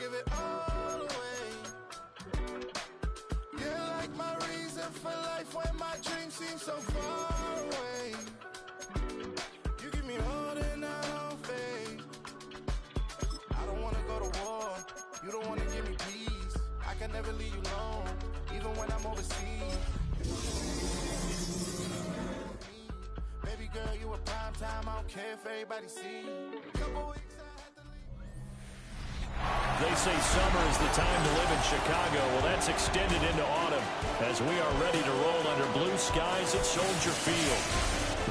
give it all away. You're like my reason for life when my dreams seem so far away. You give me more than I don't fade. I don't wanna go to war. You don't wanna give me peace. I can never leave you alone, even when I'm overseas. Baby girl, you a prime time. I don't care if everybody see. Couple weeks I had to leave. They say summer is the time to live in Chicago. Well, that's extended into autumn as we are ready to roll under blue skies at Soldier Field.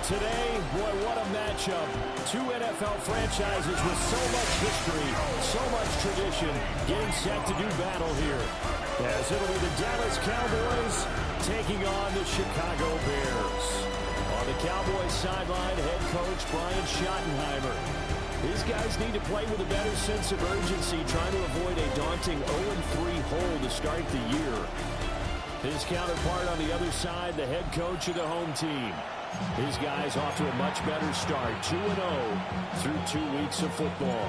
Today, boy, what a matchup. Two NFL franchises with so much history, so much tradition, getting set to do battle here. As it'll be the Dallas Cowboys taking on the Chicago Bears. On the Cowboys sideline, head coach Brian Schottenheimer. These guys need to play with a better sense of urgency, trying to avoid a daunting 0-3 hole to start the year. His counterpart on the other side, the head coach of the home team. His guys off to a much better start, 2-0 through 2 weeks of football.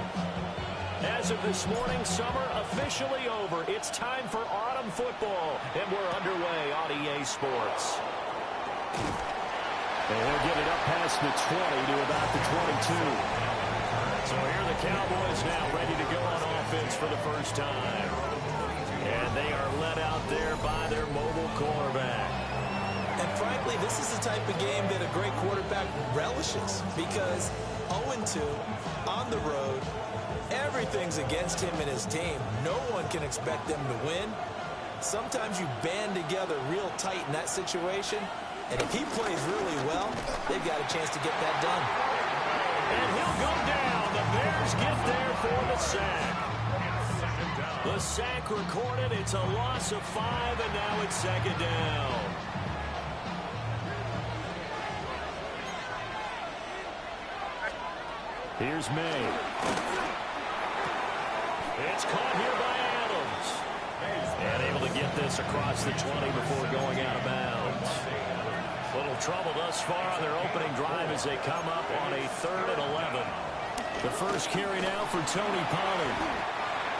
As of this morning, summer officially over. It's time for autumn football, and we're underway on EA Sports. And he'll get it up past the 20 to about the 22. So here are the Cowboys now ready to go on offense for the first time. And they are led out there by their mobile quarterback. And frankly, this is the type of game that a great quarterback relishes because 0-2 on the road, everything's against him and his team. No one can expect them to win. Sometimes you band together real tight in that situation, and if he plays really well, they've got a chance to get that done. And he'll go down. The Bears get there for the sack. The sack recorded. It's a loss of 5, and now it's second down. Here's May. It's caught here by Adams. And able to get this across the 20 before going out of bounds. Little trouble thus far on their opening drive as they come up on a 3rd and 11. The first carry now for Tony Pollard.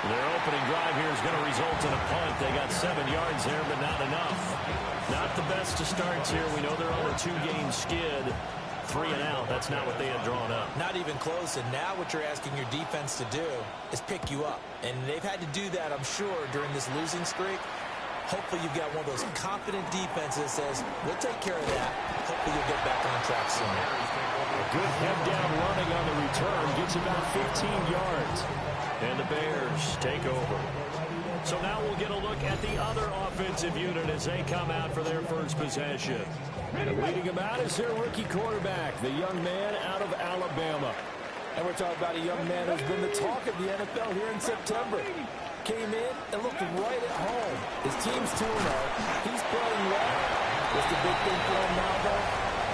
Their opening drive here is going to result in a punt. They got 7 yards there, but not enough. Not the best of starts here. We know they're on a 2-game skid. 3 and out. That's not what they had drawn up. Not even close. And now what you're asking your defense to do is pick you up. And they've had to do that, I'm sure, during this losing streak. Hopefully you've got one of those confident defenses that says, we'll take care of that. Hopefully you'll get back on track soon. A good head-down running on the return. Gets about 15 yards. And the Bears take over. So now we'll get a look at the other offensive unit as they come out for their first possession. And leading him out is their rookie quarterback, the young man out of Alabama. And we're talking about a young man who's been the talk of the NFL here in September. Came in and looked right at home. His team's 2-0. He's playing well. What's the big thing for him now, though?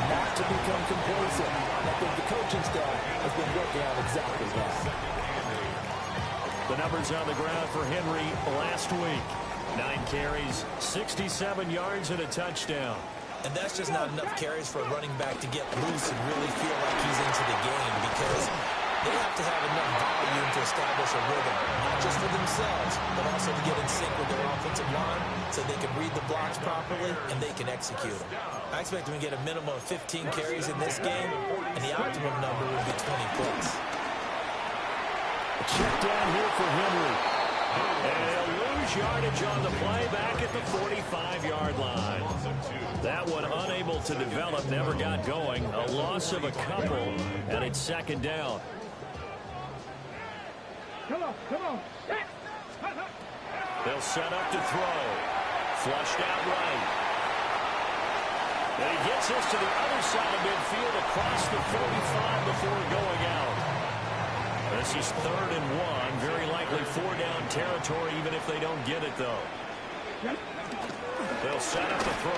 Not to become complacent. I think the coaching staff has been working on exactly that. The numbers on the ground for Henry last week. 9 carries, 67 yards, and a touchdown. And that's just not enough carries for a running back to get loose and really feel like he's into the game because they have to have enough volume to establish a rhythm, not just for themselves, but also to get in sync with their offensive line so they can read the blocks properly and they can execute them. I expect them to get a minimum of 15 carries in this game, and the optimum number would be 20 plus. A check down here for Henry. And they'll lose yardage on the play back at the 45-yard line. That one unable to develop, never got going. A loss of a couple, and it's second down. Come on. They'll set up to throw. Flushed out right. And he gets this to the other side of midfield across the 45 before going out. This is 3rd and 1. Very likely 4-down territory, even if they don't get it, though. They'll set up the throw.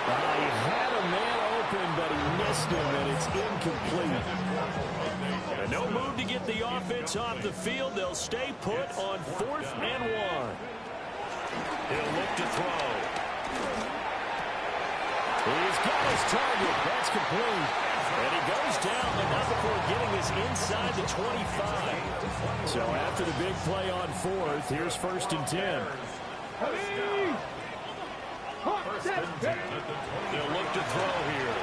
He had a man open, but he missed him, and it's incomplete. And no move to get the offense off the field. They'll stay put on 4th and 1. He'll look to throw. He's got his target. That's complete. And he goes down, but not before getting us inside the 25. So after the big play on fourth, here's 1st and 10. They'll look to throw here.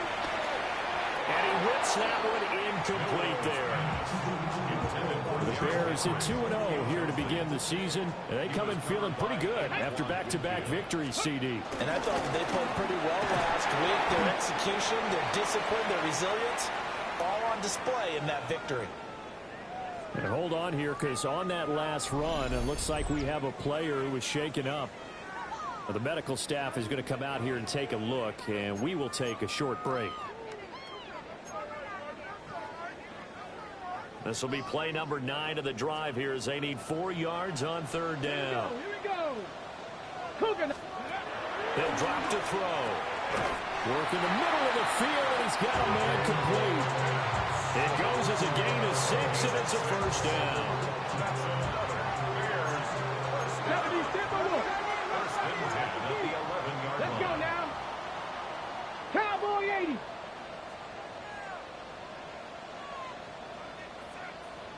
And he whips that one incomplete there. The Bears at 2-0 here to begin the season. And they come in feeling pretty good after back-to-back victories, CD. And I thought they played pretty well last week. Their execution, their discipline, their resilience, all on display in that victory. And hold on here, because on that last run, it looks like we have a player who was shaken up. The medical staff is going to come out here and take a look, and we will take a short break. This will be play number 9 of the drive here as they need 4 yards on 3rd down. Here we go. Cooking. They'll drop to throw. Work in the middle of the field, and he's got a man complete. It goes as a gain of 6, and it's a 1st down. Let's go now. Cowboy 80.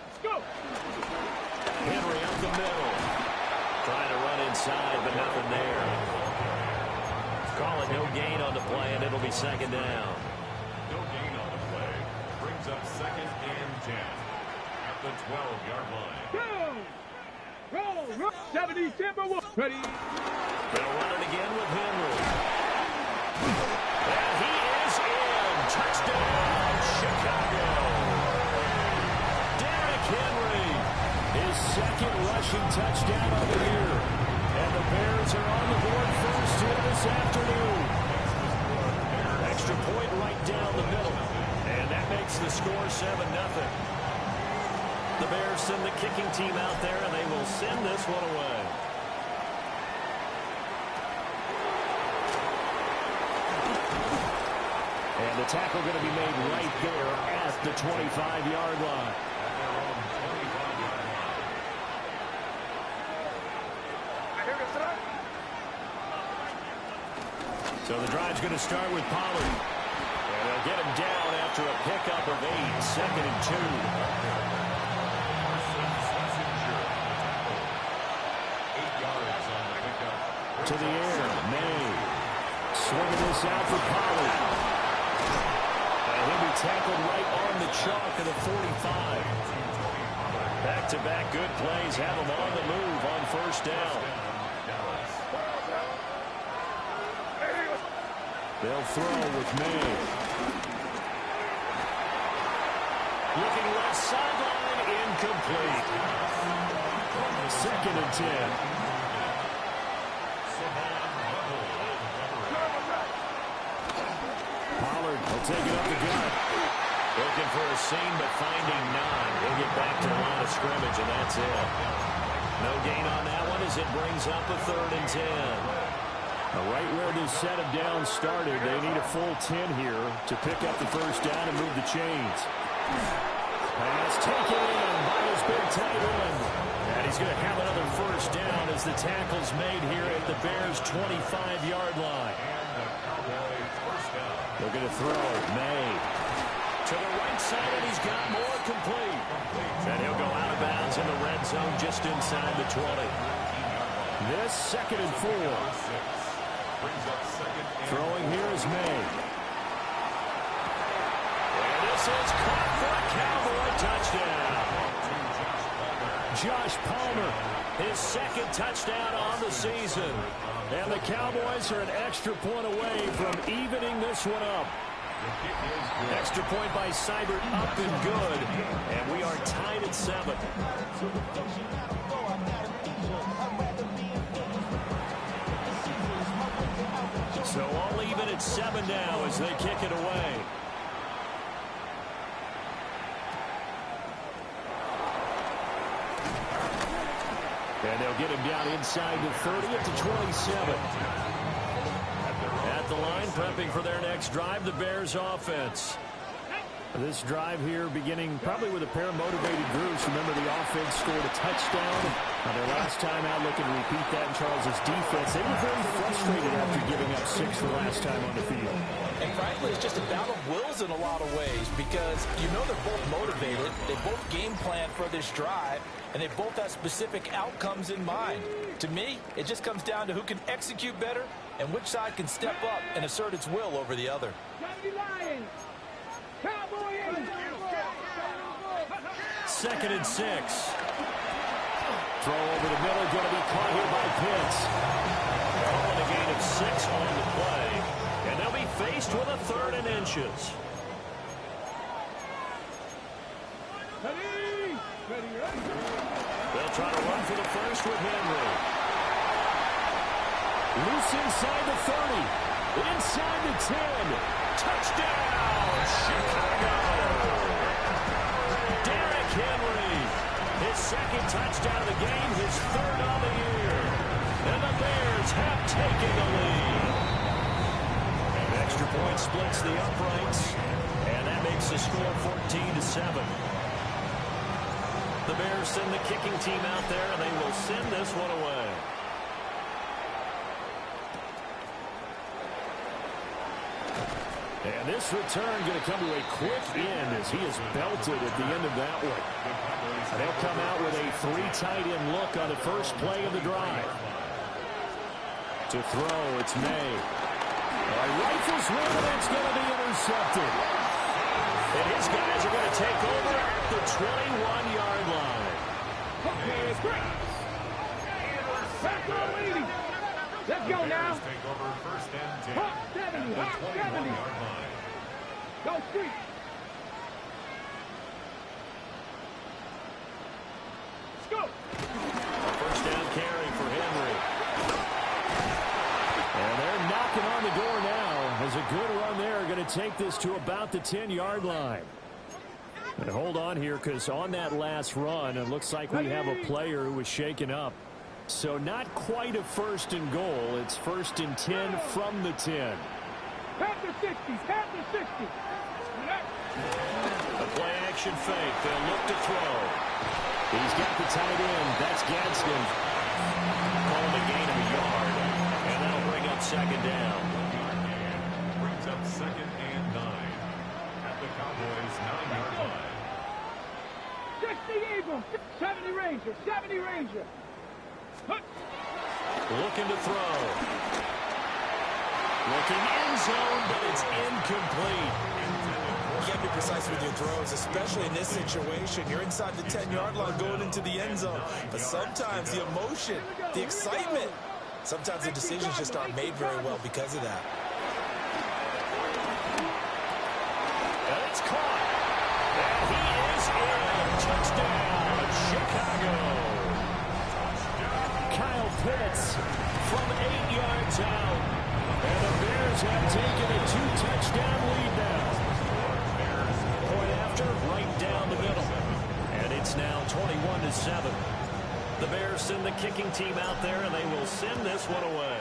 Let's go. Henry up the middle. Trying to run inside, but nothing there. Call it no gain on the play, and it'll be 2nd down. No gain on the play. Brings up 2nd and 10 at the 12-yard line. Go. Roll. 70 Timberwolves. Ready. They'll run it again with Henry. And he is in. Touchdown, Chicago. Derrick Henry. His 2nd rushing touchdown of the year. And the Bears are on the board first here this afternoon. Extra point right down the middle. And that makes the score 7-0. The Bears send the kicking team out there, and they will send this one away. And the tackle going to be made right there at the 25-yard line. So the drive's going to start with Pollard. And they'll get him down after a pickup of 8, 2nd and 2. To the air, May. Swinging this out for Pollard. And he'll be tackled right on the chalk of the 45. Back-to-back good plays have him on the move on 1st down. They'll throw with May. Looking left sideline, incomplete. 2nd and 10. Pollard will take it up the gut. Looking for a seam, but finding none. He'll get back to the line of scrimmage, and that's it. No gain on that one as it brings up a 3rd and 10. Right where this set of downs started, they need a full 10 here to pick up the 1st down and move the chains. Pass taken in by his big tight end. And he's going to have another 1st down as the tackle's made here at the Bears' 25-yard line. Looking to throw. May. To the right side, and he's got more complete. And he'll go out of bounds in the red zone just inside the 20. This 2nd and 4. Throwing here is May. And this is caught for a Cowboy touchdown. Josh Palmer, his 2nd touchdown on the season. And the Cowboys are an extra point away from evening this one up. Extra point by Seibert, up and good. And we are tied at 7. So all even at 7 now as they kick it away. And they'll get him down inside the 30 at the 27. At the line, prepping for their next drive, the Bears offense. This drive here beginning probably with a pair of motivated groups. Remember, the offense scored a touchdown their last time out. Looking to repeat that in Charles's defense. They were very frustrated after giving up 6 the last time on the field. And frankly, it's just a battle of wills in a lot of ways because you know they're both motivated. They both game plan for this drive, and they both have specific outcomes in mind. To me, it just comes down to who can execute better and which side can step up and assert its will over the other. Second and 6. Throw over the middle, going to be caught here by Pitts. Calling a gain of 6 on the play, and they'll be faced with a 3rd and inches. They'll try to run for the first with Henry. Loose inside the 30. Inside the 10. Touchdown, Chicago! Derrick Henry, his 2nd touchdown of the game, his 3rd on the year. And the Bears have taken the lead. Extra point splits the uprights, and that makes the score 14-7. The Bears send the kicking team out there, and they will send this one away. And this return going to come to a quick end as he is belted at the end of that one. And they'll come out with a 3 tight end look on the first play of the drive. To throw, it's May. Rifles one, and it's going to be intercepted. And his guys are going to take over at the 21-yard line. Let's go now. Take over 1st and 10 at the 21-yard line. Go street. Let's go. A 1st down carry for Henry. And they're knocking on the door now as a good run there. Going to take this to about the 10-yard line. And hold on here because on that last run, it looks like we have a player who was shaken up. So not quite a 1st and goal. It's 1st and 10 from the 10. Half the 60. Half the 60. A play action fake. They'll look to throw. He's got the tight end. That's Gadsden. Called a gain of a yard. And that'll bring up 2nd down. Brings up 2nd and 9 at the Cowboys' 9-yard line. 60 Eagles. 70 Ranger. 70 Ranger. Looking to throw. Looking end zone, but it's incomplete. You got to be precise with your throws, especially in this situation. You're inside the 10-yard line going into the end zone. But sometimes the emotion, the excitement, sometimes the decisions just aren't made very well because of that. And it's caught. And he is in. Touchdown, Chicago. Kyle Pitts from 8 yards out. And the Bears have taken a 2-touchdown lead now. Point after, right down the middle. And it's now 21-7. The Bears send the kicking team out there, and they will send this one away.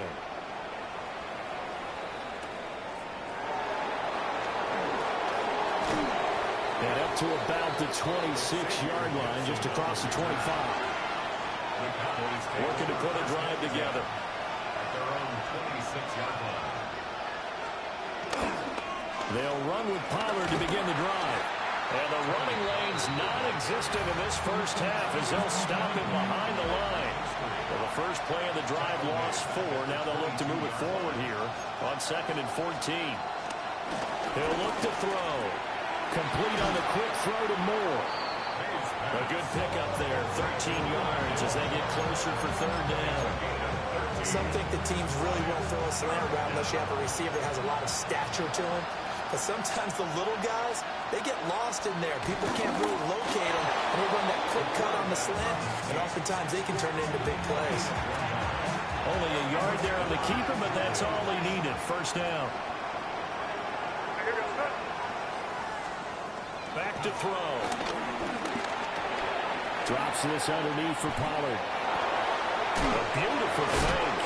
And up to about the 26-yard line, just across the 25. Working to put a drive together. At their own 26-yard line. They'll run with Pollard to begin the drive. And the running lane's non-existent in this first half as they'll stop him behind the line. Well, the first play of the drive lost 4. Now they'll look to move it forward here on 2nd and 14. He'll look to throw. Complete on the quick throw to Moore. A good pickup there, 13 yards as they get closer for 3rd down. Some think the teams really won't throw a slant route unless you have a receiver that has a lot of stature to him. But sometimes the little guys, they get lost in there. People can't really locate them, and they run that quick cut on the slant, and oftentimes they can turn it into big plays. Only a yard there on the keeper, but that's all he needed. 1st down. Back to throw. Drops this underneath for Pollard. A beautiful fake.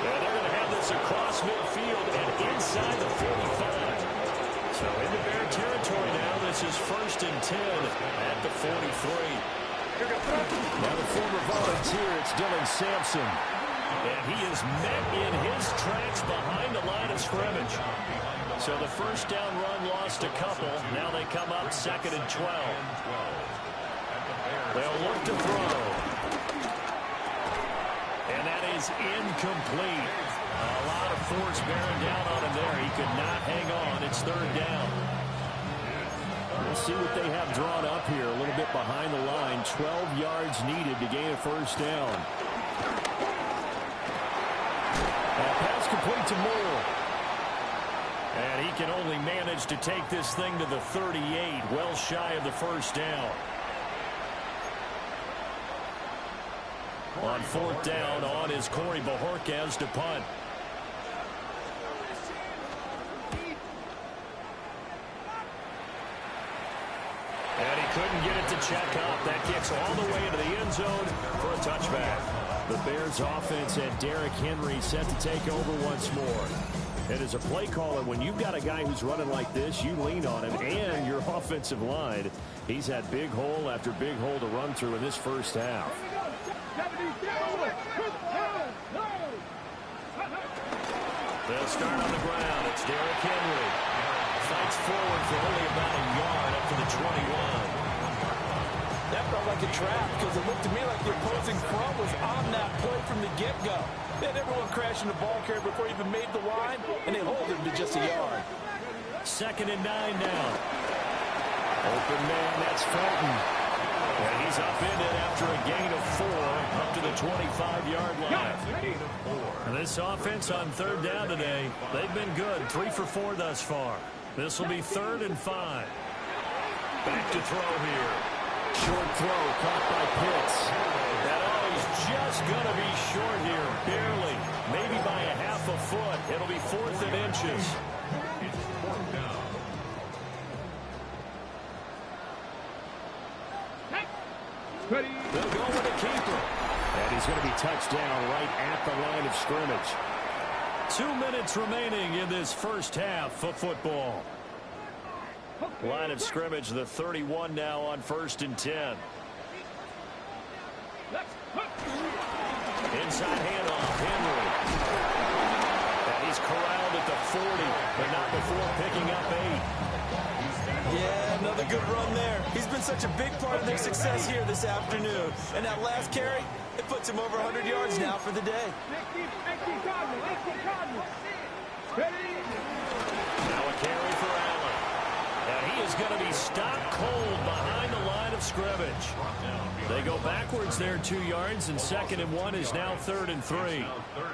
Yeah, they're going to have this across midfield and inside the 45. So into Bear territory now, this This is 1st and 10 at the 43. Now the former volunteer, it's Dylan Sampson. And he is met in his tracks behind the line of scrimmage. So the first down run lost a couple. Now they come up 2nd and 12. They'll look to throw. And that is incomplete. A lot of force bearing down on him there. He could not hang on. It's 3rd down. We'll see what they have drawn up here. A little bit behind the line. 12 yards needed to gain a first down. Pass complete to Moore. And he can only manage to take this thing to the 38, well shy of the first down. On 4th down, on is Corey Bojorquez to punt. And he couldn't get it to check up. That kicks all the way into the end zone for a touchback. The Bears offense and Derrick Henry set to take over once more. And as a play caller, when you've got a guy who's running like this, you lean on him and your offensive line. He's had big hole after big hole to run through in this first half. They'll start on the ground. It's Derrick Henry. Fights forward for only about a yard up to the 21. That felt like a trap because it looked to me like the opposing front was on that play from the get-go. They had everyone crashing the ball carrier before he even made the line, and they hold him to just a yard. 2nd and 9 now. Open man, that's Felton. And he's upended after a gain of 4 up to the 25-yard line. And this offense on 3rd down today, they've been good. 3 for 4 thus far. This will be 3rd and 5. Back to throw here. Short throw caught by Pitts. And he's just going to be short here, barely. Maybe by a half a foot. It'll be 4th and inches. It's 4th down. They'll go with a keeper. And he's going to be touched down right at the line of scrimmage. 2 minutes remaining in this first half of football. Line of scrimmage, the 31 now on 1st and 10. Inside handoff, Henry. And he's corralled at the 40, but not before picking up 8. Yeah, another good run there. He's been such a big part of their success here this afternoon. And that last carry, it puts him over 100 yards now for the day. Now a carry for Allen. And he is going to be stopped cold behind the line of scrimmage. They go backwards there 2 yards, and 2nd and 1 is now 3rd and 3. 3rd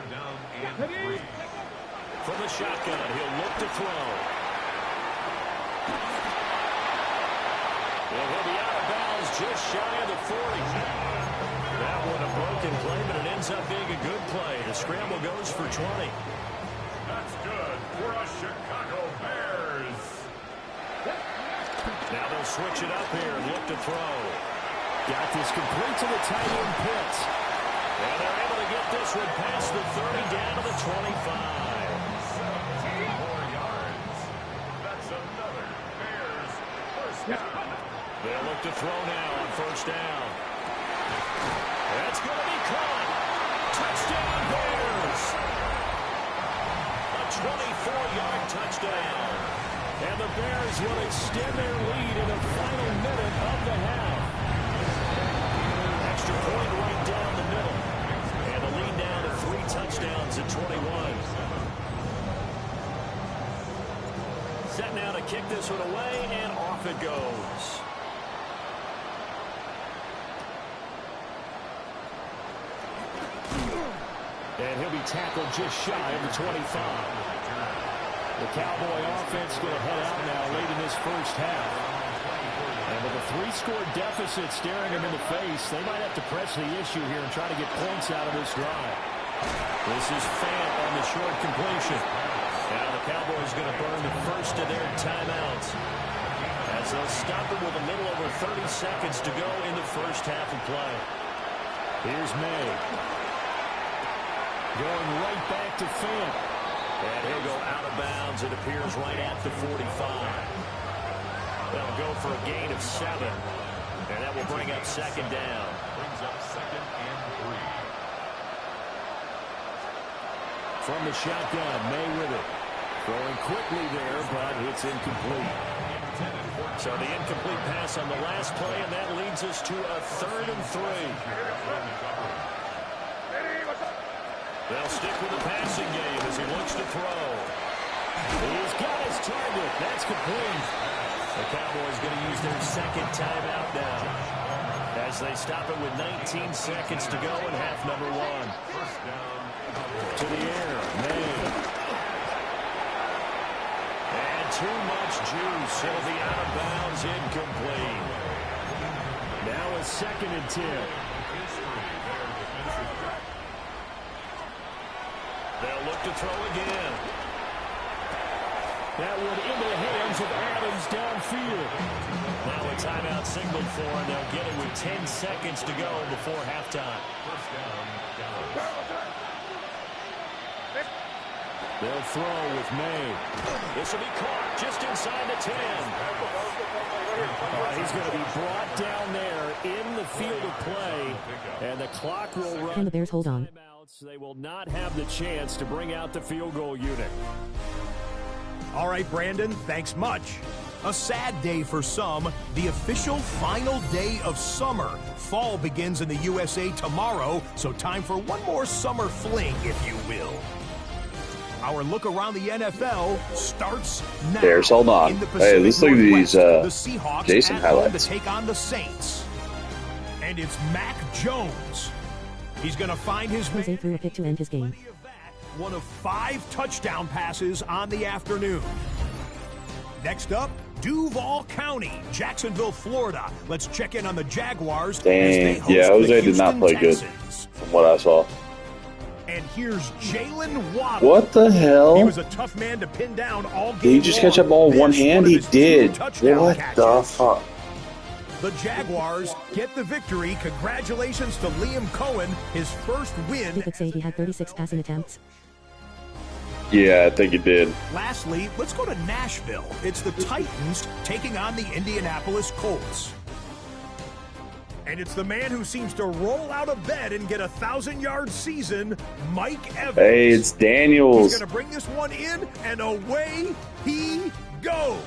down and 3. From the shotgun, he'll look to throw. And he'll be out of bounds just shy of the 40. That one a broken play, but it ends up being a good play. The scramble goes for 20. That's good for us Chicago Bears. Now they'll switch it up here and look to throw. Got this complete to the tight end Pitts. And they're able to get this one past the 30 down to the 25. 17 more yards. That's another Bears first down. They'll look to throw now on 1st down. That's going to be caught. Touchdown Bears. A 24-yard touchdown. And the Bears will extend their lead in the final minute of the half. Extra point right down the middle. And the lead down to 3 touchdowns at 21. Set now to kick this one away, and off it goes. And he'll be tackled just shy of the 25. The Cowboy offense going to head out now late in this first half. And with a 3-score deficit staring them in the face, they might have to press the issue here and try to get points out of this drive. This is Fant on the short completion. Now the Cowboys going to burn the first of their timeouts, as they'll stop it with a little over 30 seconds to go in the first half of play. Here's May. Going right back to Fant. And he'll go out of bounds, it appears, right at the 45. They'll go for a gain of 7. And that will bring up second down. Brings up 2nd and 3. From the shotgun, May with it. Throwing quickly there, but it's incomplete. So the incomplete pass on the last play, and that leads us to a 3rd and 3. They'll stick with the passing game as he looks to throw. He's got his target. That's complete. The Cowboys going to use their 2nd timeout now as they stop it with 19 seconds to go in half number 1. To the air, May. And too much juice. It'll be out of bounds, incomplete. Now a 2nd and 10. They'll look to throw again. That one into the hands of Adams downfield. Now a timeout signaled for, and they'll get it with 10 seconds to go before halftime. They'll throw with May. This will be caught just inside the 10. He's going to be brought down there in the field of play, and the clock will run. Can the Bears hold on? They will not have the chance to bring out the field goal unit. All right, Brandon, thanks much. A sad day for some, the official final day of summer. Fall begins in the USA tomorrow, so time for one more summer fling, if you will. Our look around the NFL starts now. Bears, hold on. Hey, let's look at these the Seahawks Jason at home highlights. to take on the Saints. And it's Mac Jones. He's going to find his Jose threw a pick to end his game. One of 5 touchdown passes on the afternoon. Next up, Duval County, Jacksonville, Florida. Let's check in on the Jaguars. Dang, yeah, Jose did not play good from what I saw. And here's Jalen Waddle. What the hell? He was a tough man to pin down all game. Did he just catch that ball with one hand? He did. What the fuck? The Jaguars get the victory. Congratulations to Liam Cohen, his first win. You could say he had 36 passing attempts. Yeah, I think he did. Lastly, let's go to Nashville. It's the Titans taking on the Indianapolis Colts. And it's the man who seems to roll out of bed and get a 1,000-yard season, Mike Evans. Hey, it's Daniels. He's going to bring this one in, and away he goes.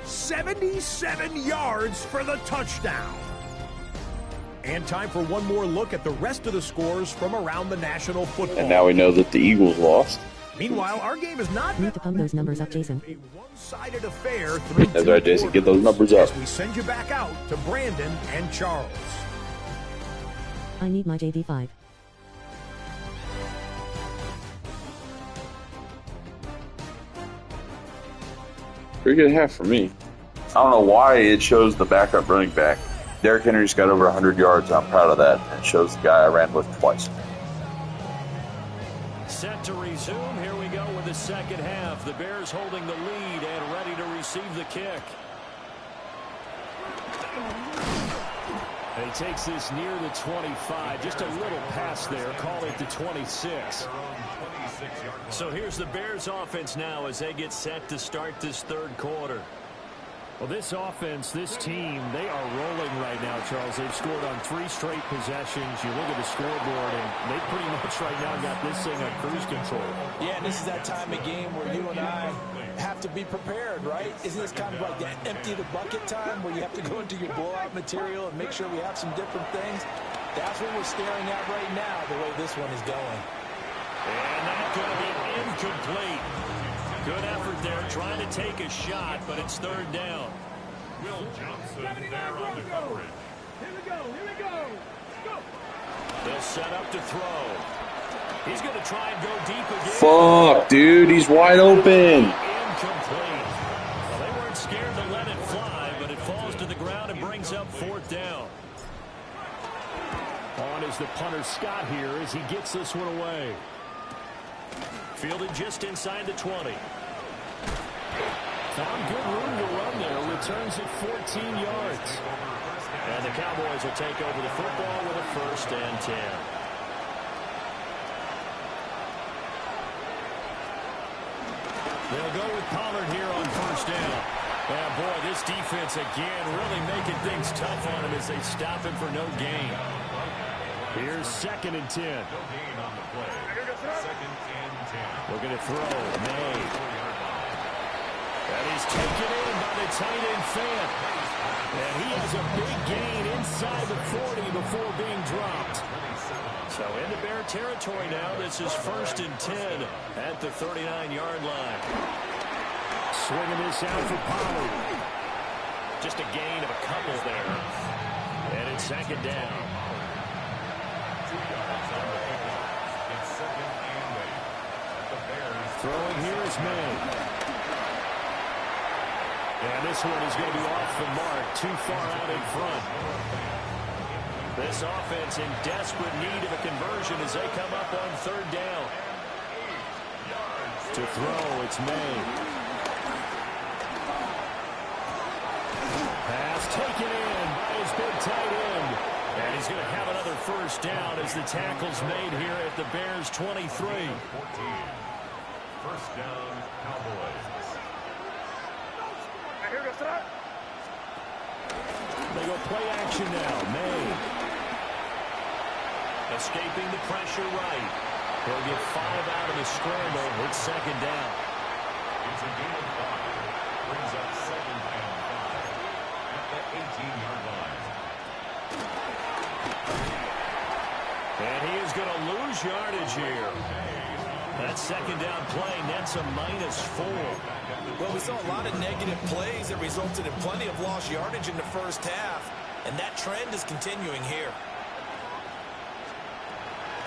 77 yards for the touchdown. And time for one more look at the rest of the scores from around the National Football. And now we know that the Eagles lost. Meanwhile, our game is not Need to pump those numbers up, Jason. a one-sided affair through That's right, Jason. Get those numbers up. as we send you back out to Brandon and Charles. I need my JV5. Pretty good half for me. I don't know why it shows the backup running back. Derrick Henry's got over 100 yards. I'm proud of that. And it shows the guy I ran with twice. Set to resume. Here we go with the second half. The Bears holding the lead and ready to receive the kick. And he takes this near the 25. Just a little pass there. Call it the 26. So here's the Bears offense now as they get set to start this third quarter. Well, this offense, this team, they are rolling right now, Charles. They've scored on 3 straight possessions. You look at the scoreboard, and they pretty much right now got this thing on cruise control. Yeah, and this is that time of game where you and I have to be prepared, right? Isn't this kind of like that empty the bucket time where you have to go into your blowout material and make sure we have some different things? That's what we're staring at right now, the way this one is going. And that's going to be incomplete. Good effort there, trying to take a shot, but it's third down. Will Johnson there on the coverage. Here we go. Go. They'll set up to throw. He's going to try and go deep again. Fuck, dude. He's wide open. Incomplete. Well, they weren't scared to let it fly, but it falls to the ground and brings up fourth down. On is the punter Scott here as he gets this one away. Fielded just inside the 20. Found good room to run there. Returns it 14 yards. And the Cowboys will take over the football with a 1st and 10. They'll go with Pollard here on 1st down. Yeah, boy, this defense again really making things tough on him as they stop him for no gain. Here's 2nd and 10. No gain on the play. 2nd and 10. Looking to throw. May. And he's taken in by the tight end Fant. And he has a big gain inside the 40 before being dropped. So into Bear territory now. This is 1st and 10 at the 39-yard line. Swinging this out for Pollard. Just a gain of a couple there. And it's 2nd down. 2 yards on the pickup. It's 2nd and 8. At the Bears. Throwing here is May. And this one is going to be off the mark, too far out in front. This offense in desperate need of a conversion as they come up on 3rd down. To throw, it's May. Pass taken in by his big tight end. And he's going to have another 1st down as the tackle's made here at the Bears' 23. 14. 1st down, Cowboys. They go play action now. May. Escaping the pressure right. He'll get 5 out of the scramble. It's 2nd down. It's a gain of 5. Brings up 2nd and 5 at the 18-yard line. And he is going to lose yardage here. That 2nd down play nets a -4. Well, we saw a lot of negative plays that resulted in plenty of lost yardage in the 1st half, and that trend is continuing here.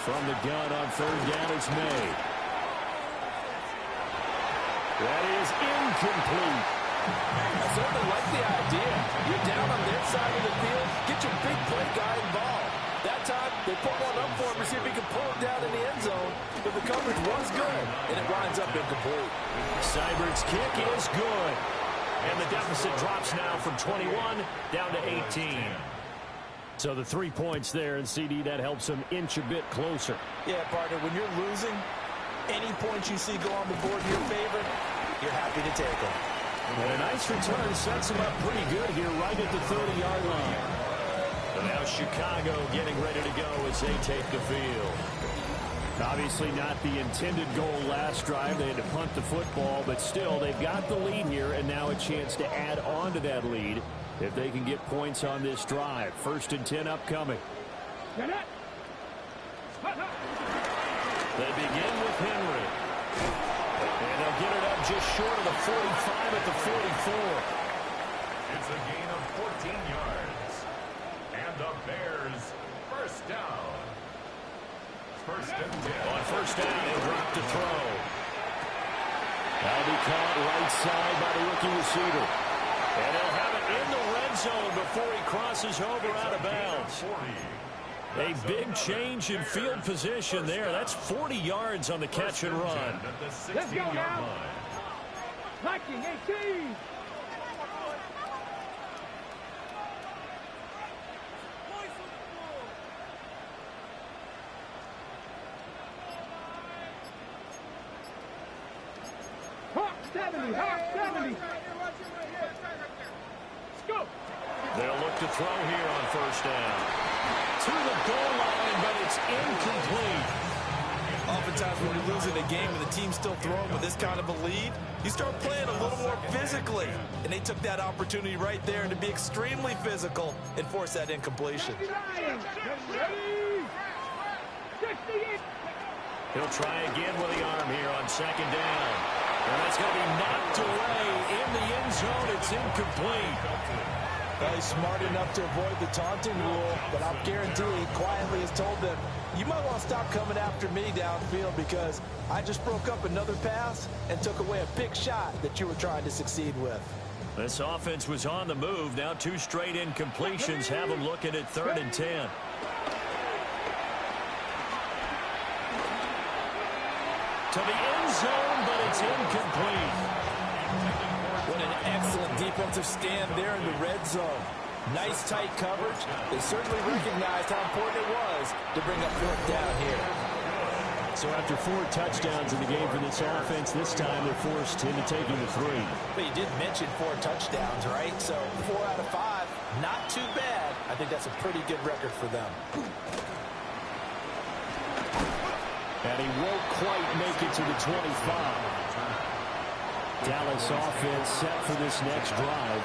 From the gun on 3rd down, it's May. That is incomplete. I certainly like the idea. You're down on their side of the field, get your big play guy involved. That time, they put one up for him to see if he can pull it down in the end zone. But the coverage was good, and it winds up incomplete. Seibert's kick is good. And the deficit drops now from 21 down to 18. So the 3 points there, and CD, that helps them inch a bit closer. Yeah, partner, when you're losing, any points you see go on the board in your favor, you're happy to take them. And a nice return sets them up pretty good here right at the 30-yard line. And now Chicago getting ready to go as they take the field. Obviously not the intended goal last drive. They had to punt the football, but still they've got the lead here, and now a chance to add on to that lead if they can get points on this drive. 1st and 10 upcoming. They begin with Henry. And they'll get it up just short of the 45 at the 44. It's a gain of 14 yards. And the Bears 1st down. 1st and 10. On 1st down, they'll drop to throw. That'll be caught right side by the rookie receiver. And he'll have it in the red zone before he crosses over out of bounds. A big change in field position there. That's 40 yards on the catch and run. Let's go now. Viking 18. Hawk 70, Hawk 70. Let's go. They'll look to throw here on 1st down. To the goal line, but it's incomplete. Oftentimes when you're losing a game and the team's still throwing with this kind of a lead, you start playing a little more physically. And they took that opportunity right there to be extremely physical and force that incompletion. He'll try again with the arm here on 2nd down. And that's going to be knocked away in the end zone. It's incomplete. Well, he's smart enough to avoid the taunting rule, but I'll guarantee he quietly has told them, you might want to stop coming after me downfield because I just broke up another pass and took away a big shot that you were trying to succeed with. This offense was on the move. Now 2 straight incompletions have them looking at 3rd and 10. To the end zone, but it's incomplete. What an excellent defensive stand there in the red zone. Nice tight coverage. They certainly recognized how important it was to bring up 4th down here. So after 4 touchdowns in the game for this offense, this time they're forced into taking the 3. But you did mention 4 touchdowns, right? So 4 out of 5, not too bad. I think that's a pretty good record for them. And he won't quite make it to the 25. Dallas offense set for this next drive.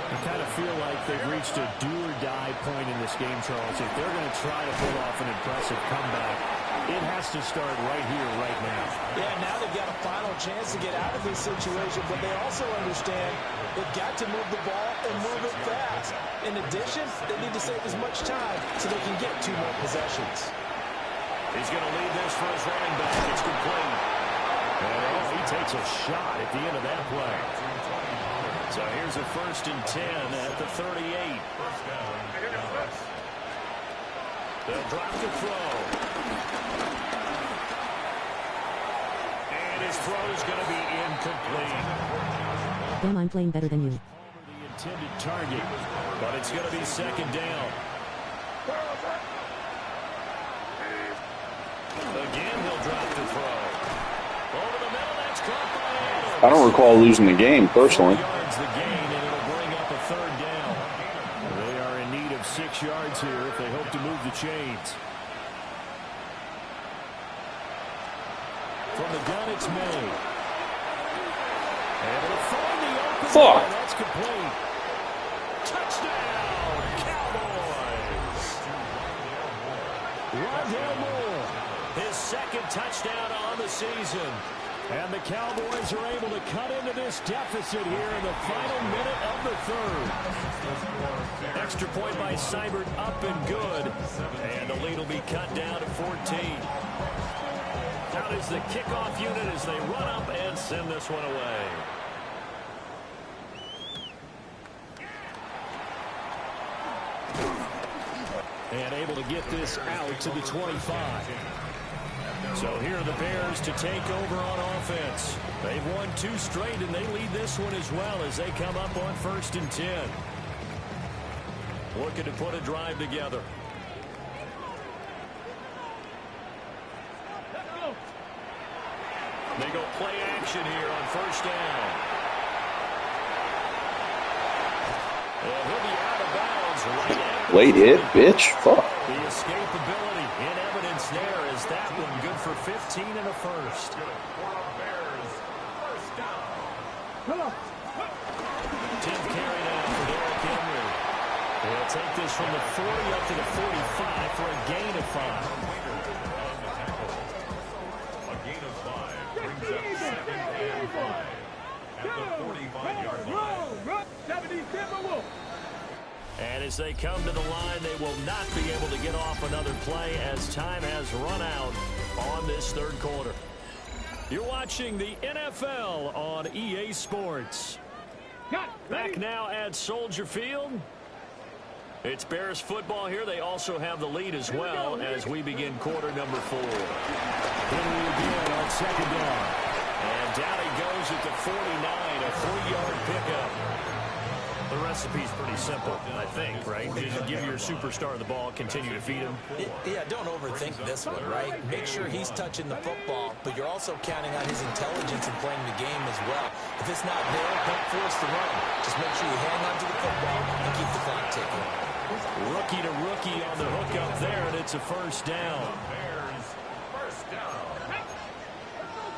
I kind of feel like they've reached a do-or-die point in this game, Charles. If they're going to try to pull off an impressive comeback, it has to start right here, right now. Yeah, now they've got a final chance to get out of this situation, but they also understand they've got to move the ball and move it fast. In addition, they need to save as much time so they can get 2 more possessions. He's going to lead this for his running back. It's complete. And he takes a shot at the end of that play. So here's a 1st and 10 at the 38. They'll drop the throw. And his throw is going to be incomplete. Damn, I'm playing better than you. The intended target, but it's going to be 2nd down. Again, he'll drop the throw. Over the middle, that's caught by Adams. I don't recall losing the game, personally. 4 yards the gain, and it'll bring up a 3rd down. They are in need of 6 yards here if they hope to move the chains. From the gun, it's May. Able to find the open Fuck. man. That's complete. Touchdown, Cowboys. Rondale Moore, his 2nd touchdown on the season. And the Cowboys are able to cut into this deficit here in the final minute of the 3rd. Extra point by Seibert, up and good. And the lead will be cut down to 14. Out is the kickoff unit as they run up and send this one away. And able to get this out to the 25. So here are the Bears to take over on offense. They've won 2 straight, and they lead this one as well as they come up on 1st and 10. Looking to put a drive together. They go play action here on 1st down. And he'll be out of bounds right at Late hit, bitch. Fuck. the escapability in evidence there is that one good for 15 and a 1st. Come on. 10th carry now for Derrick Henry. They'll take this from the 40 up to the 45 for a gain of 5. A gain of 5 brings up 2nd and 5 at the 45-yard line. 77 Wolf. And as they come to the line, they will not be able to get off another play as time has run out on this 3rd quarter. You're watching the NFL on EA Sports. Back now at Soldier Field. It's Bears football here. They also have the lead as well as we begin quarter number 4. Henry again on 2nd down. And down he goes at the 49, a 3-yard pickup. The recipe's pretty simple, I think, right? Just give your superstar the ball, continue to feed him. Yeah, don't overthink this one, right? Make sure he's touching the football, but you're also counting on his intelligence in playing the game as well. If it's not there, don't force the run. Just make sure you hang on to the football and keep the clock ticking. Rookie to rookie on the hook up there, and it's a 1st down. Bears, 1st down.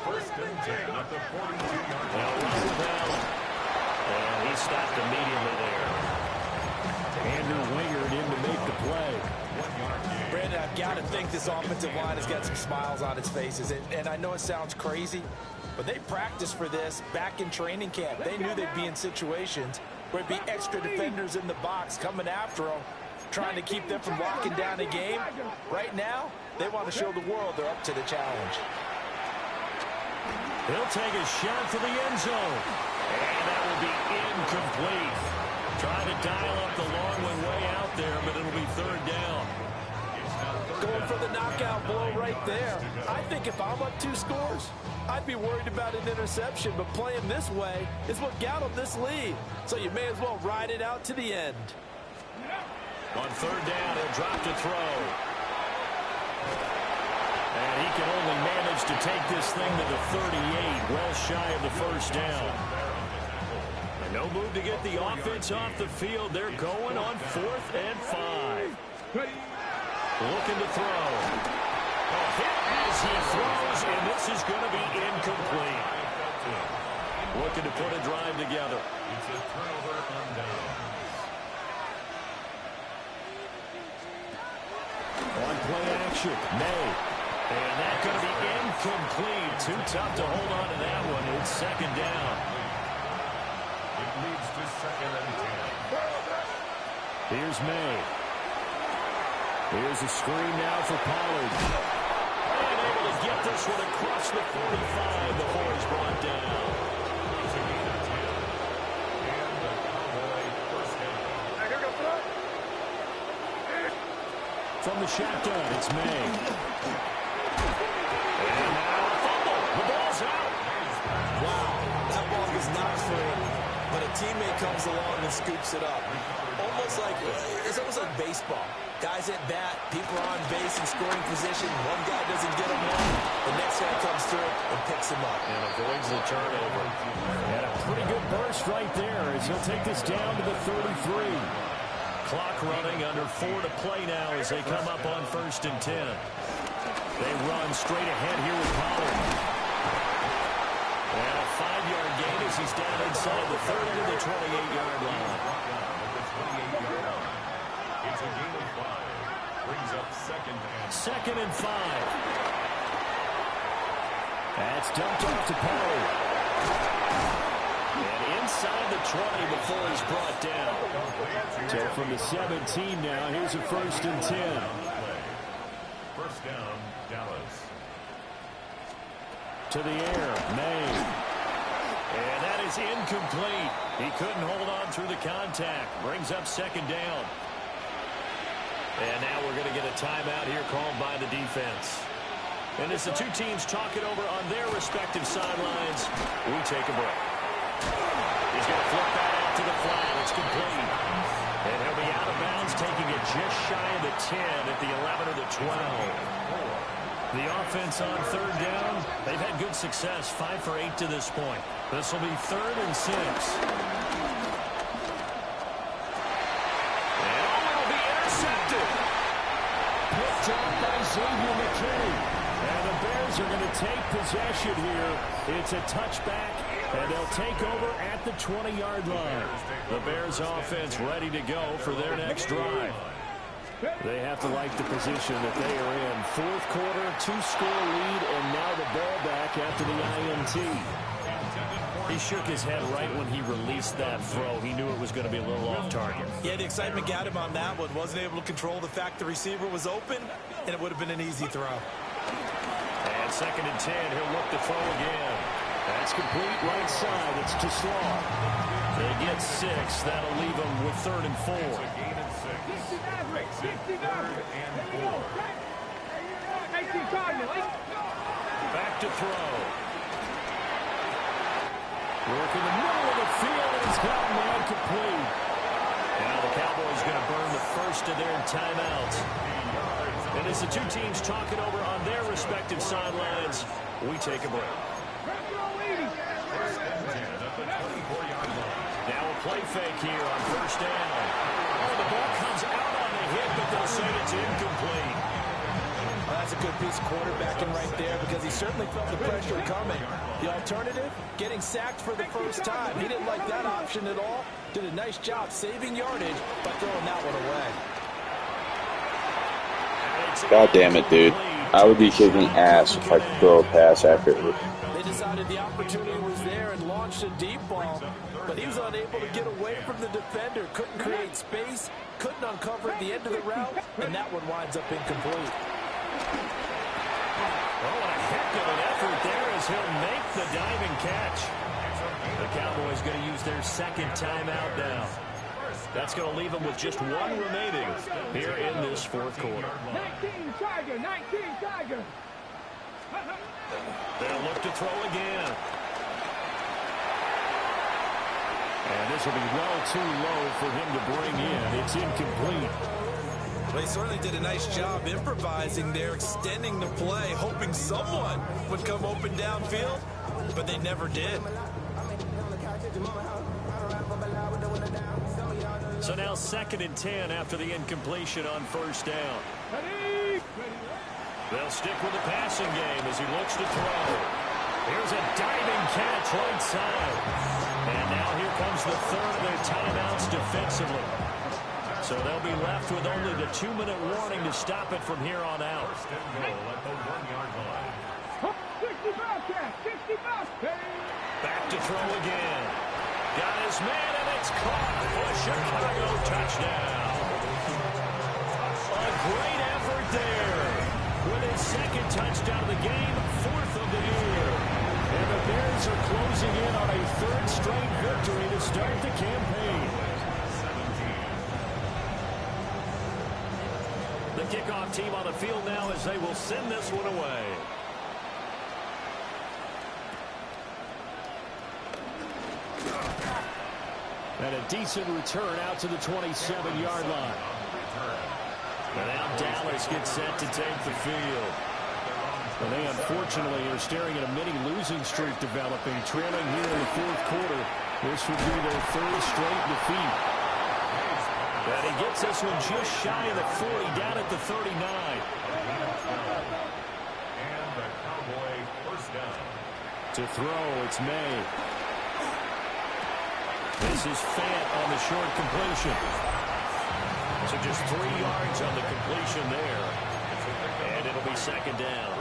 1st and 10 at the 42-yard Now line. run down. And he stopped immediately there. Andrew Wingard in to make the play. Brandon, I've got to think this offensive line has got some smiles on its faces. And I know it sounds crazy, but they practiced for this back in training camp. They knew they'd be in situations where it'd be extra defenders in the box coming after them, trying to keep them from locking down the game. Right now, they want to show the world they're up to the challenge. He'll take a shot for the end zone. And that will be incomplete. Trying to dial up the long one way out there, but it'll be 3rd down. Going for the knockout blow right there. I think if I'm up 2 scores, I'd be worried about an interception, but playing this way is what got them this lead. So you may as well ride it out to the end. On 3rd down, he'll drop to throw. And he can only manage to take this thing to the 38, well shy of the first down. And no move to get the offense off the field. They're going on 4th and 5. Looking to throw. A hit as he throws, and this is going to be incomplete. Looking to put a drive together. It's a turnover on downs. On play action, May. And that's going to be incomplete. Too tough to hold on to that one. It's 2nd down. It leads to 2nd and 10. Here's May. Here's a screen now for Pollard. And able to get this one across the 45 before he's brought down. It's a gain of 10. And the Cowboy first down. From the shotgun, it's May. And now a fumble. The ball's out. Wow, that ball is not free, but a teammate comes along and scoops it up. It's almost like baseball. Guys at bat, people are on base in scoring position. One guy doesn't get him one, the next guy comes through and picks him up. And avoids the turnover. And a pretty good burst right there as he'll take this down to the 33. Clock running, under 4 to play now as they come up on 1st and 10. They run straight ahead here with Pollard. And a 5-yard gain as he's down inside the 30 to the 28-yard line. It's a gain of 5. Brings up 2nd and 5. That's dumped off to Pollard. And inside the 20 before he's brought down. So from the 17 now, here's a 1st and 10. First down, Dallas. To the air, May. And that is incomplete. He couldn't hold on through the contact. Brings up 2nd down. And now we're going to get a timeout here called by the defense. And as the two teams talk it over on their respective sidelines, we take a break. He's going to flip that out to the flat. It's complete. And he'll be out of bounds, taking it just shy of the 10 at the 11 or the 12. The offense on 3rd down, they've had good success, 5 for 8 to this point. This will be 3rd and 6. Xavier McKinney. And the Bears are going to take possession here. It's a touchback, and they'll take over at the 20-yard line. The Bears offense ready to go for their next drive. They have to like the position that they are in. 4th quarter, 2-score lead, and now the ball back after the INT. He shook his head right when he released that throw. He knew it was going to be a little off target. Yeah, the excitement got him on that one. Wasn't able to control the fact the receiver was open, and it would have been an easy throw. And 2nd and 10, he'll look to throw again. That's complete right side. It's to Slaw. They get 6. That'll leave them with 3rd and 4. It's a gain of 6. Makes it 3rd and 4. Back to throw. Work in the middle of the field, and he's got man complete. Now the Cowboys going to burn the first of their timeouts. And as the two teams talk it over on their respective sidelines, we take a break. Now a play fake here on 1st down. Oh, the ball comes out on the hit, but they'll say it's incomplete. Well, that's a good piece of quarterbacking right there because he certainly felt the pressure coming. The alternative, getting sacked for the first time. He didn't like that option at all. Did a nice job saving yardage by throwing that one away. God damn it, dude. I would be kicking ass if I could throw a pass accurately. They decided the opportunity was there and launched a deep ball, but he was unable to get away from the defender. Couldn't create space, couldn't uncover at the end of the route, and that one winds up incomplete. Oh, what a heck of an effort there as he'll make the diving catch. The Cowboys going to use their 2nd timeout now. That's going to leave them with just 1 remaining here in this 4th quarter. 19 Tiger, 19 Tiger. They'll look to throw again. And this will be well too low for him to bring in. It's incomplete. They certainly did a nice job improvising there, extending the play, hoping someone would come open downfield, but they never did. So now 2nd and 10 after the incompletion on first down. They'll stick with the passing game as he looks to throw. Here's a diving catch right side. And now here comes the third of their timeouts defensively. So they'll be left with only the 2-minute warning to stop it from here on out. First and goal at the 1-yard line. Back to throw again. Got his man, and it's caught for a Chicago touchdown. A great effort there. With his 2nd touchdown of the game, 4th of the year. And the Bears are closing in on a 3rd straight victory to start the campaign. The kickoff team on the field now as they will send this one away. And a decent return out to the 27-yard line. And now Dallas gets set to take the field. And they unfortunately are staring at a mini losing streak developing, trailing here in the 4th quarter. This would be their 3rd straight defeat. And he gets this one just shy of the 40, down at the 39. And the Cowboy first down. To throw, it's May. This is Fant on the short completion. So just 3 yards on the completion there. And it'll be 2nd down.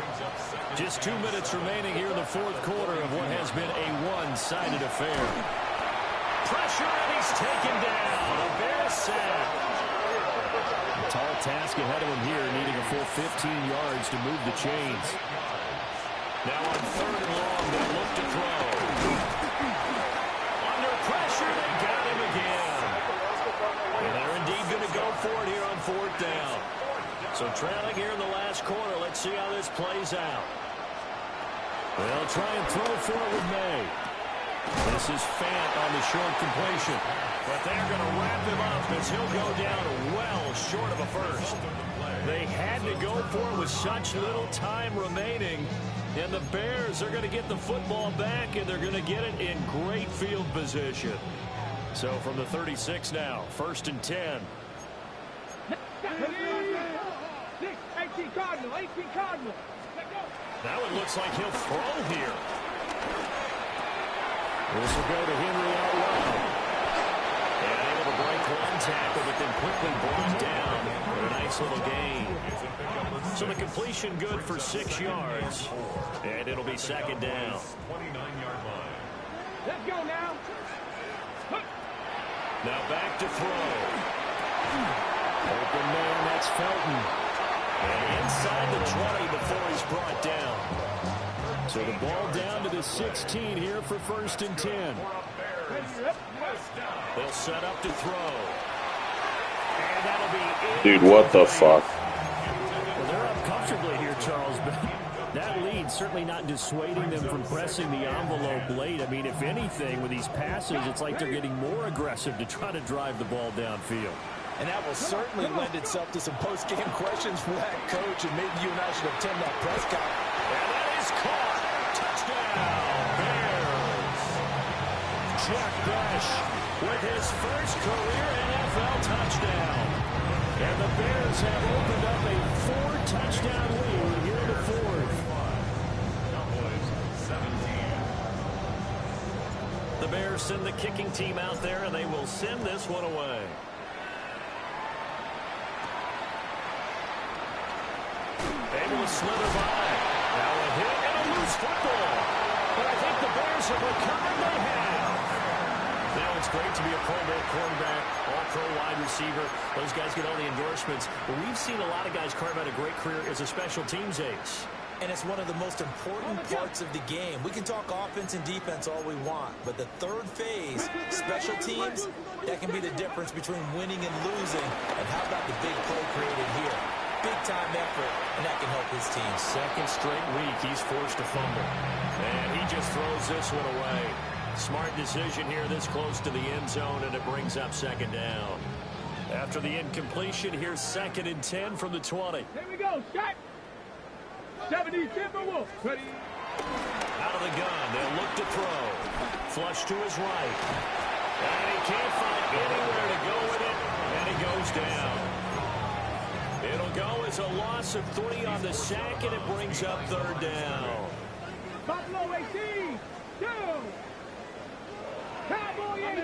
Just 2 minutes remaining here in the 4th quarter of what has been a one-sided affair. Pressure, and he's taken down. A Bears sack. A tall task ahead of him here, needing a full 15 yards to move the chains. Now on 3rd and long, they'll look to throw. Under pressure, they got him again. And they're indeed going to go for it here on 4th down. So trailing here in the last quarter, let's see how this plays out. They'll try and throw for it with May. This is Fant on the short completion. But they're going to wrap him up as he'll go down well short of a first. They had to go for it with such little time remaining. And the Bears are going to get the football back, and they're going to get it in great field position. So from the 36 now, 1st and 10. 18 Cardinal, 18 Cardinal. Now it looks like he'll throw here. This will go to Henry out loud. And able to break one tackle, but then quickly brought down with a nice little gain. So the completion good for 6 yards. And it'll be 2nd down. 29-yard line. Let's go now. Now back to throw. Open man, that's Felton. And inside the 20 before he's brought down. So the ball down to the 16 here for 1st and 10. They'll set up to throw. And that'll be it. Dude, what the fuck? Well, they're up comfortably here, Charles, but that lead certainly not dissuading them from pressing the envelope late. I mean, if anything, with these passes, it's like they're getting more aggressive to try to drive the ball downfield. And that will certainly lend itself to some post-game questions for that coach, and maybe you and I should attend that press conference. And that is caught. Touchdown, Bears. Jack Bash with his first career NFL touchdown. And the Bears have opened up a 4-touchdown lead here in the 4th. Cowboys 17. The Bears send the kicking team out there, and they will send this one away. Able to slither by. Now a hit and a loose football. But I think the Bears have recovered. They have. Now it's great to be a Pro Bowl quarterback, all-pro wide receiver. Those guys get all the endorsements. But we've seen a lot of guys carve out a great career as a special teams ace. And it's one of the most important parts of the game. We can talk offense and defense all we want, but the third phase, special teams, that can be the difference between winning and losing. And how about the big play created here? Big-time effort, and that can help his team. 2nd straight week, he's forced to fumble. And he just throws this one away. Smart decision here this close to the end zone, and it brings up 2nd down. After the incompletion, here's 2nd and 10 from the 20. Here we go, shot. 70 Timberwolves. Ready. Out of the gun, they'll look to throw. Flush to his right. And he can't find anywhere to go with it, and he goes down. It'll go as a loss of 3 on the sack, and it brings up 3rd down. Buffalo 18. Down. Cowboy 80.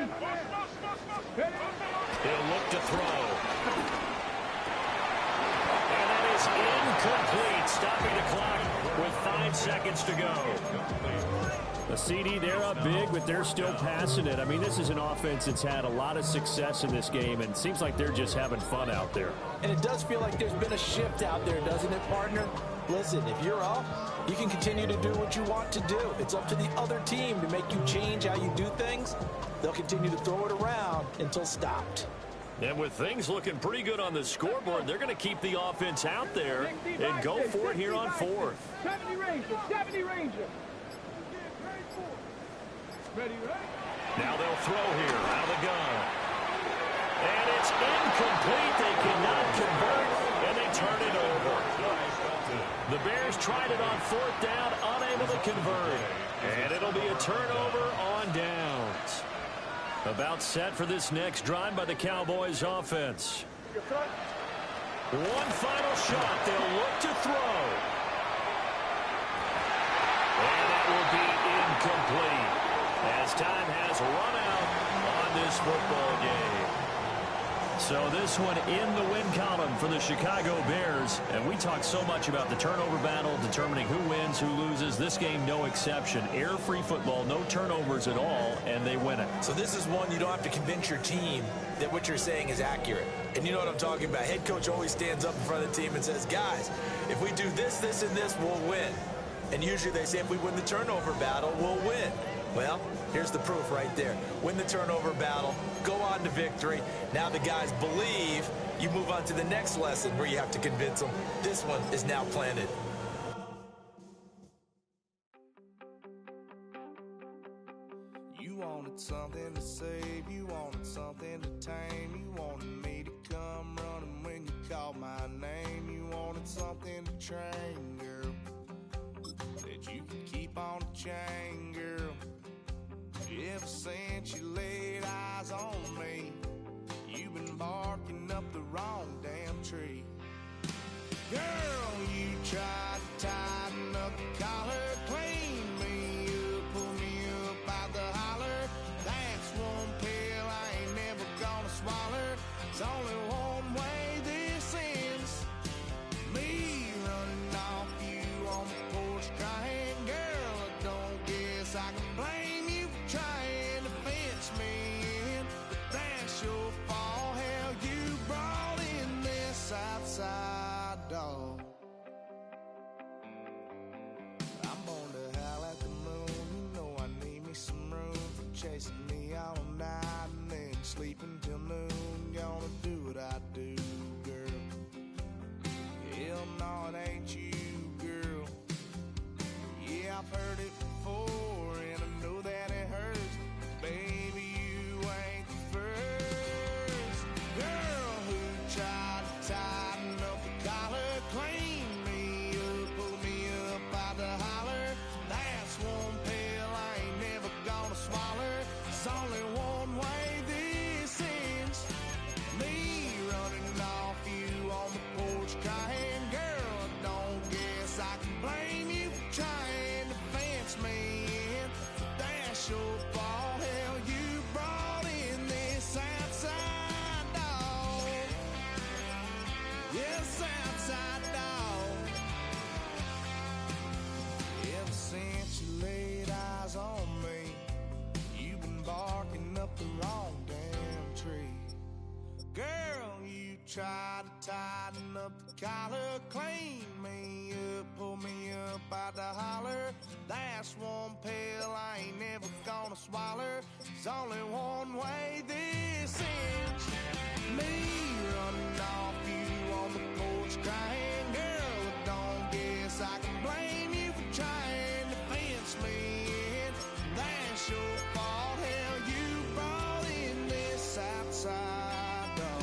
He'll look to throw. And that is incomplete, stopping the clock with 5 seconds to go. The CD, they're up big, but they're still passing it. I mean, this is an offense that's had a lot of success in this game, and it seems like they're just having fun out there. And it does feel like there's been a shift out there, doesn't it, partner? Listen, if you're up, you can continue to do what you want to do. It's up to the other team to make you change how you do things. They'll continue to throw it around until stopped. And with things looking pretty good on the scoreboard, they're going to keep the offense out there and go for it here on 4th. 70 Ranger, 70 Ranger. Ready, right? Now they'll throw here out of the gun. And it's incomplete. They cannot convert, and they turn it over. The Bears tried it on 4th down, unable to convert. And it'll be a turnover on downs. About set for this next drive by the Cowboys offense. One final shot. They'll look to throw. And that will be incomplete as time has run out on this football game. So this one in the win column for the Chicago Bears. And we talk so much about the turnover battle, determining who wins, who loses. This game, no exception. Error-free football, no turnovers at all, and they win it. So this is one you don't have to convince your team that what you're saying is accurate. And you know what I'm talking about. Head coach always stands up in front of the team and says, guys, if we do this, this, and this, we'll win. And usually they say if we win the turnover battle, we'll win. Well, here's the proof right there. Win the turnover battle, go on to victory. Now the guys believe. You move on to the next lesson where you have to convince them. This one is now planted. You wanted something to save, you wanted something to tame. You wanted me to come running when you called my name. You wanted something to train, girl, that you could keep on the chain, girl. Ever since you laid eyes on me, you've been barking up the wrong damn tree. Girl, you tried to tighten up the collar, clean me up, pull me up out the holler. That's one pill I ain't never gonna swallow. It's only one way this ends. Me running off you on the porch crying. Girl, I don't guess I can blame you for trying to fence me in. But that's your fault. Hell, you brought in this outside dog. I'm born to howl at the moon. You know I need me some room. Chasing me all night and then sleeping till noon. Gonna do what I do, girl. Hell no, it ain't you, girl. Yeah, I've heard it before, and I know that it hurts. Baby, you ain't the first girl who tried to tighten up the collar, clean me up, pull me up out the holler. That's one pill I ain't never gonna swallow. It's only one way this ends. Me running off you on the porch crying. Girl, I don't guess I can blame you for trying to fence me in. That's your fault. Hell, you brought in this outside dog. Yes, outside dog. Ever since you laid eyes on me, you've been barking up the wrong damn tree. Girl, you tried to tighten up the collar, clean me up, pull me up out the holler. That's one pill I ain't never gonna swallow. There's only one way this ends. Me running off you on the porch crying. Girl, I don't guess I can blame you for trying to fence me in. That's your fault. Hell, you brought in this outside dog.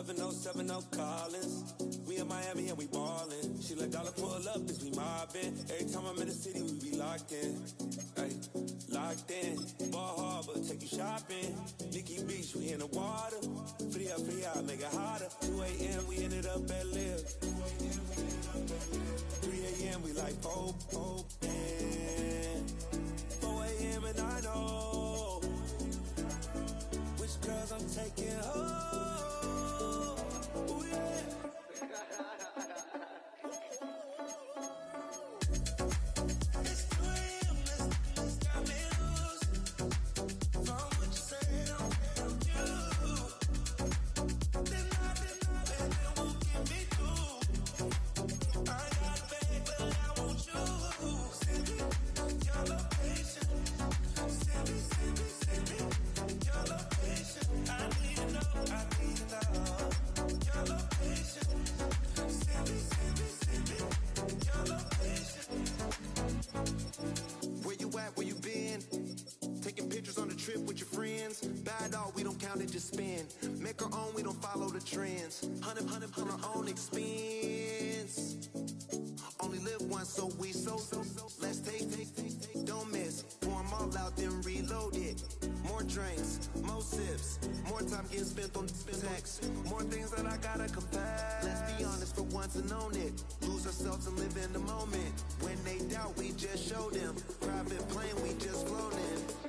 7070 Collins. We in Miami and we ballin'. She let dollar pull up, bitch, we mobbin'. Every time I'm in the city, we be locked in. Ay, locked in. Ball Harbor, take you shopping. Nikki Beach, we in the water. Free up, make it hotter. 2 a.m., we ended up at Live. 3 a.m., we like Pope. And 4 a.m. and I know which girls I'm taking home. Ooh, yeah. Just spin, make our own, we don't follow the trends. 100 on our own expense. Only live once, so let's take, don't miss. Pour them all out, then reload it. More drinks, more sips, more time getting spent on text. More things that I gotta confess. Let's be honest for once and own it. Lose ourselves and live in the moment. When they doubt, we just show them. Private plane, we just flown in.